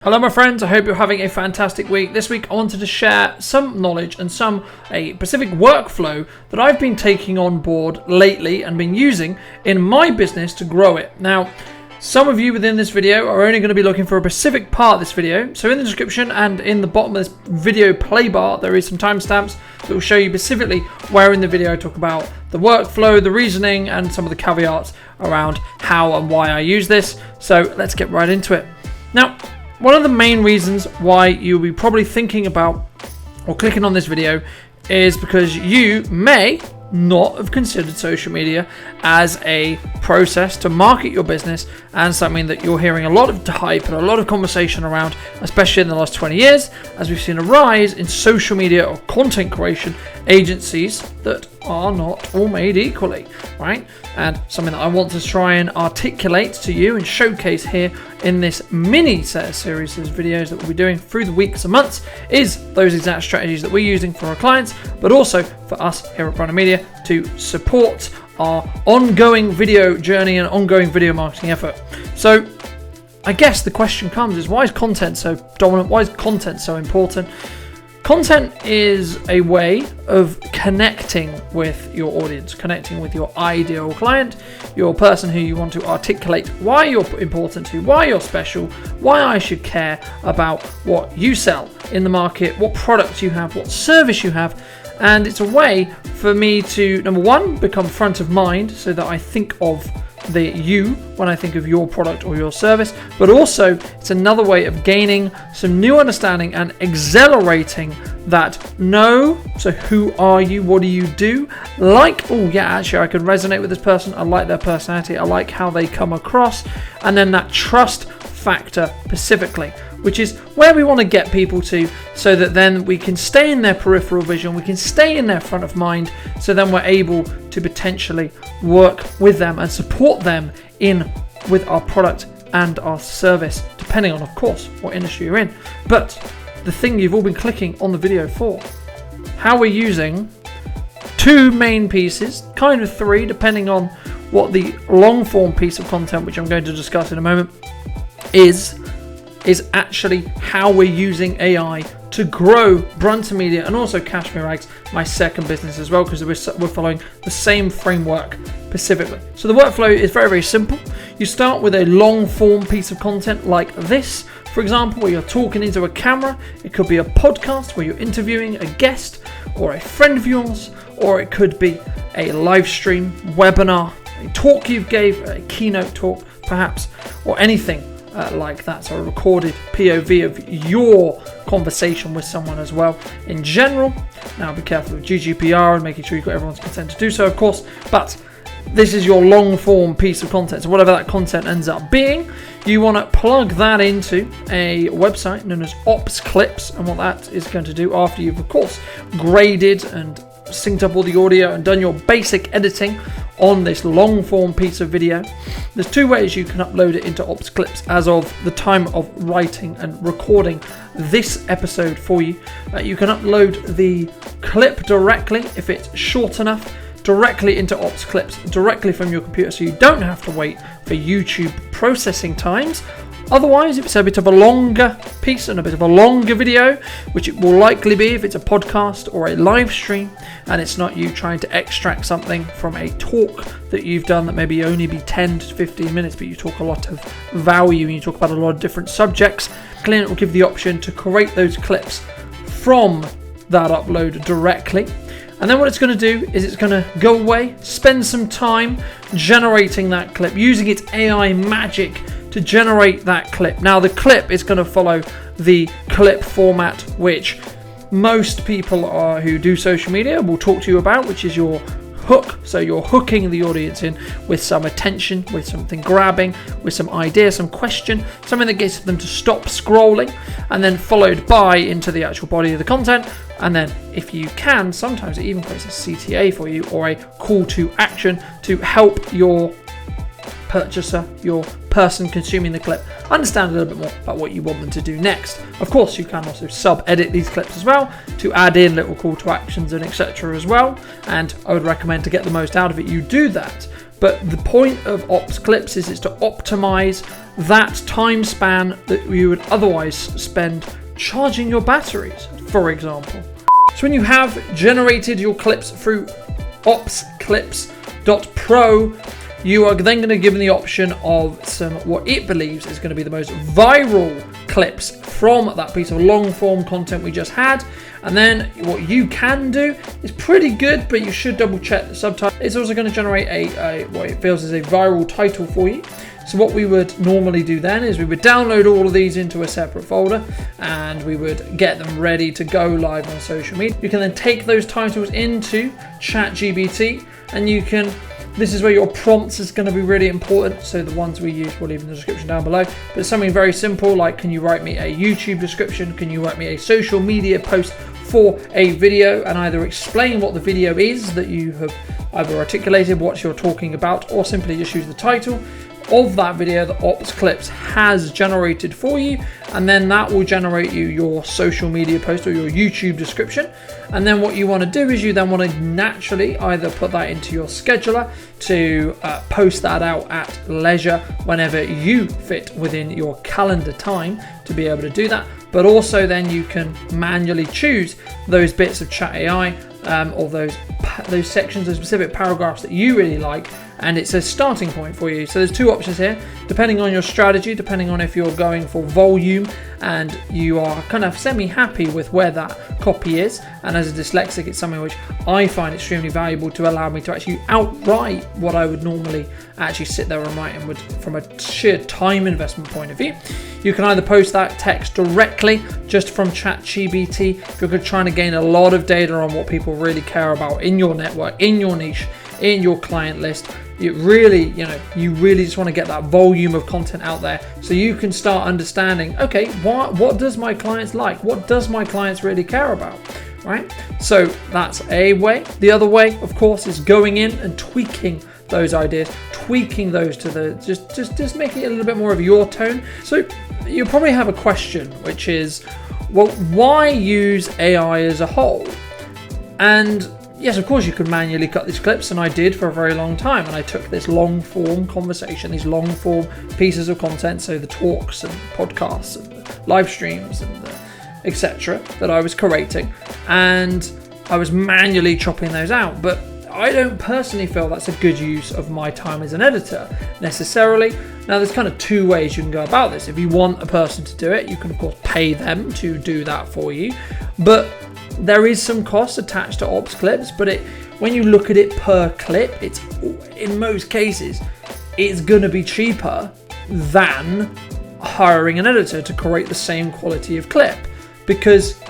Hello my friends, I hope you're having a fantastic week. This week I wanted to share some knowledge and a specific workflow that I've been taking on board lately and been using in my business to grow it. Now, some of you within this video are only going to be looking for a specific part of this video, so in the description and in the bottom of this video play bar there is some timestamps that will show you specifically where in the video I talk about the workflow, the reasoning and some of the caveats around how and why I use this. So let's get right into it. Now, one of the main reasons why you'll be probably thinking about or clicking on this video is because you may not have considered social media as a process to market your business and something that you're hearing a lot of hype and a lot of conversation around, especially in the last 20 years, as we've seen a rise in social media or content creation agencies that are not all made equally, right? And something that I want to try and articulate to you and showcase here in this mini set of series of videos that we'll be doing through the weeks and months is those exact strategies that we're using for our clients, but also for us here at Brunner Media to support our ongoing video journey and ongoing video marketing effort. So I guess the question comes is, why is content so dominant? Why is content so important? Content is a way of connecting with your audience, connecting with your ideal client, your person who you want to articulate why you're important to, why you're special, why I should care about what you sell in the market, what products you have, what service you have. And it's a way for me to, number one, become front of mind so that I think of the you when I think of your product or your service, but also it's another way of gaining some new understanding and accelerating that so who are you, what do you do, actually I could resonate with this person, I like their personality, I like how they come across, and then that trust factor specifically, which is where we want to get people to so that then we can stay in their peripheral vision, we can stay in their front of mind, so then we're able to potentially work with them and support them with our product and our service, depending on, of course, what industry you're in. But the thing you've all been clicking on the video for, how we're using two main pieces, kind of three, depending on what the long form piece of content, which I'm going to discuss in a moment, is actually how we're using AI to grow Brunner Media and also Cashmere Rags, my second business as well, because we're following the same framework specifically. So the workflow is very, very simple. You start with a long form piece of content like this, for example, where you're talking into a camera. It could be a podcast where you're interviewing a guest or a friend of yours, or it could be a live stream, webinar, a talk you gave, a keynote talk perhaps, or anything like that. So a recorded POV of your conversation with someone as well in general. Now be careful with GDPR and making sure you've got everyone's consent to do so, of course, but this is your long form piece of content. So whatever that content ends up being, you want to plug that into a website known as Ops Clips, and what that is going to do after you've of course graded and synced up all the audio and done your basic editing on this long form piece of video, there's two ways you can upload it into Ops Clips as of the time of writing and recording this episode for you. You can upload the clip directly, if it's short enough, directly into Ops Clips, directly from your computer, so you don't have to wait for YouTube processing times. Otherwise, if it's a bit of a longer piece and a bit of a longer video, which it will likely be if it's a podcast or a live stream, and it's not you trying to extract something from a talk that you've done that maybe only be 10 to 15 minutes, but you talk a lot of value and you talk about a lot of different subjects, Client will give the option to create those clips from that upload directly. And then what it's going to do is it's going to go away, spend some time generating that clip, using its AI magic to generate that clip. Now the clip is going to follow the clip format which most people who do social media will talk to you about, which is your hook. So you're hooking the audience in with some attention, with something grabbing, with some idea, some question, something that gets them to stop scrolling, and then followed by into the actual body of the content. And then if you can, sometimes it even creates a CTA for you or a call to action to help your purchaser, your person consuming the clip, understand a little bit more about what you want them to do next. Of course, you can also sub-edit these clips as well to add in little call to actions and etc. as well. And I would recommend, to get the most out of it, you do that But the point of Ops Clips is to optimize that time span that you would otherwise spend charging your batteries, for example. So when you have generated your clips through opsclips.pro, you are then going to be given the option of some what it believes is going to be the most viral clips from that piece of long form content we just had. And then what you can do is pretty good, but you should double check the subtitle. It's also going to generate a what it feels is a viral title for you. So what we would normally do then is we would download all of these into a separate folder and we would get them ready to go live on social media. You can then take those titles into ChatGPT and you can, this is where your prompts is going to be really important. So the ones we use, we'll leave in the description down below. But it's something very simple like, can you write me a YouTube description? Can you write me a social media post for a video and either explain what the video is that you have either articulated, what you're talking about, or simply just use the title of that video that Ops Clips has generated for you, and then that will generate you your social media post or your YouTube description. And then what you want to do is you then want to naturally either put that into your scheduler to post that out at leisure whenever you fit within your calendar time to be able to do that. But also then you can manually choose those bits of Chat AI or those sections, those specific paragraphs that you really like, and it's a starting point for you. So there's two options here, depending on your strategy, depending on if you're going for volume and you are kind of semi-happy with where that copy is. And as a dyslexic, it's something which I find extremely valuable to allow me to actually outwrite what I would normally actually sit there and write and would, from a sheer time investment point of view. You can either post that text directly just from ChatGPT if you're trying to gain a lot of data on what people really care about in your network, in your niche, in your client list. You really just want to get that volume of content out there so you can start understanding, okay, what does my clients like? What does my clients really care about? Right? So that's a way. The other way, of course, is going in and tweaking those ideas, tweaking those to the just making it a little bit more of your tone. So you probably have a question, which is, well, why use AI as a whole? And yes, of course you could manually cut these clips, and I did for a very long time. And I took this long form conversation, these long form pieces of content, so the talks and podcasts and the live streams and the etc. that I was creating, and I was manually chopping those out. But I don't personally feel that's a good use of my time as an editor necessarily. Now there's kind of two ways you can go about this. If you want a person to do it, you can of course pay them to do that for you, but there is some cost attached to Ops Clips. But when you look at it per clip, it's in most cases it's going to be cheaper than hiring an editor to create the same quality of clip, because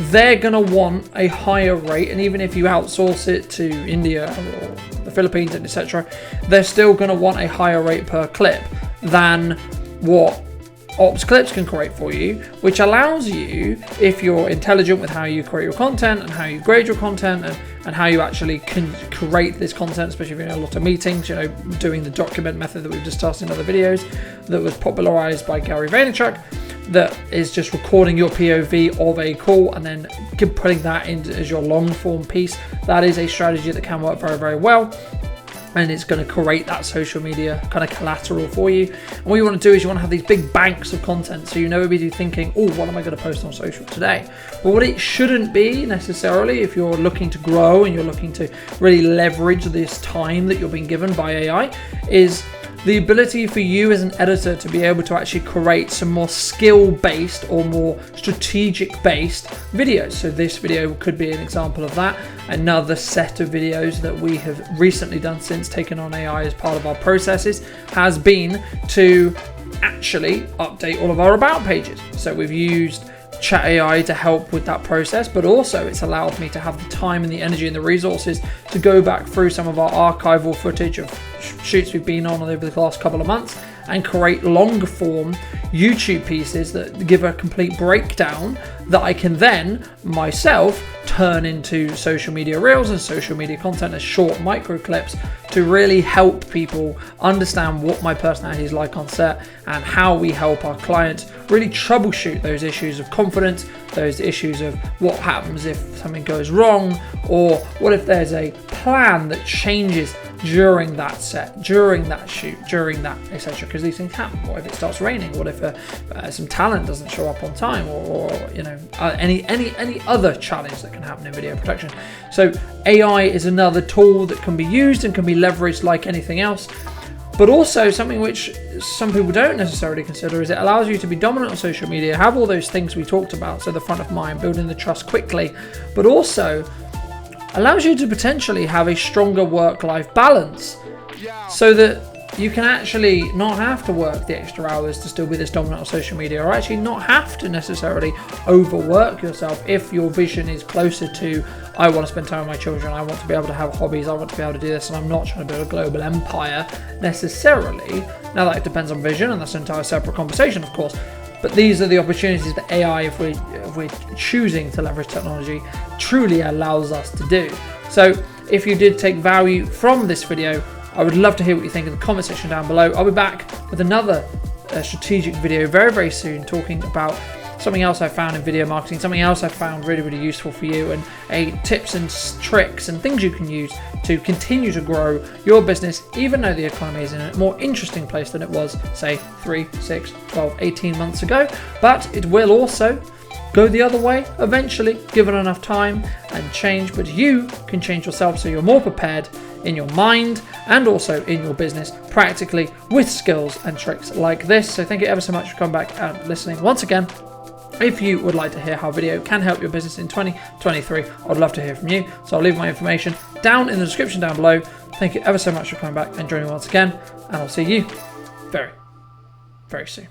they're going to want a higher rate. And even if you outsource it to India or the Philippines and etc., they're still going to want a higher rate per clip than what Ops Clips can create for you, which allows you, if you're intelligent with how you create your content and how you grade your content and how you actually can create this content, especially if you're in a lot of meetings, doing the document method that we've discussed in other videos that was popularized by Gary Vaynerchuk, that is just recording your POV of a call and then putting that in as your long form piece. That is a strategy that can work very, very well. And it's going to create that social media kind of collateral for you. And what you want to do is you want to have these big banks of content, so you never be thinking, oh, what am I going to post on social today? But what it shouldn't be necessarily, if you're looking to grow and you're looking to really leverage this time that you're being given by AI, is the ability for you as an editor to be able to actually create some more skill-based or more strategic-based videos. So this video could be an example of that. Another set of videos that we have recently done since taking on AI as part of our processes has been to actually update all of our about pages. So we've used Chat AI to help with that process, but also it's allowed me to have the time and the energy and the resources to go back through some of our archival footage of shoots we've been on over the last couple of months and create longer form YouTube pieces that give a complete breakdown that I can then myself turn into social media reels and social media content as short micro clips to really help people understand what my personality is like on set and how we help our clients really troubleshoot those issues of confidence, those issues of what happens if something goes wrong, or what if there's a plan that changes during that set, during that shoot, during that etc. Because these things happen. What if it starts raining? What if some talent doesn't show up on time, or you know, any other challenge that can happen in video production? So AI is another tool that can be used and can be leveraged like anything else. But also something which some people don't necessarily consider is it allows you to be dominant on social media, have all those things we talked about, so the front of mind, building the trust quickly, but also allows you to potentially have a stronger work-life balance so that you can actually not have to work the extra hours to still be this dominant on social media, or actually not have to necessarily overwork yourself if your vision is closer to, I want to spend time with my children, I want to be able to have hobbies, I want to be able to do this, and I'm not trying to build a global empire necessarily. Now that depends on vision, and that's an entire separate conversation, of course. But these are the opportunities that AI, if we're choosing to leverage technology, truly allows us to do. So if you did take value from this video, I would love to hear what you think in the comment section down below. I'll be back with another strategic video very, very soon, talking about something else I found in video marketing, something else I found really, really useful for you, and tips and tricks and things you can use to continue to grow your business, even though the economy is in a more interesting place than it was, say, 3, 6, 12, 18 months ago. But it will also go the other way eventually, given enough time and change. But you can change yourself so you're more prepared in your mind and also in your business, practically, with skills and tricks like this. So thank you ever so much for coming back and listening once again. If you would like to hear how video can help your business in 2023, I'd love to hear from you. So I'll leave my information down in the description down below. Thank you ever so much for coming back and joining me once again, and I'll see you very, very soon.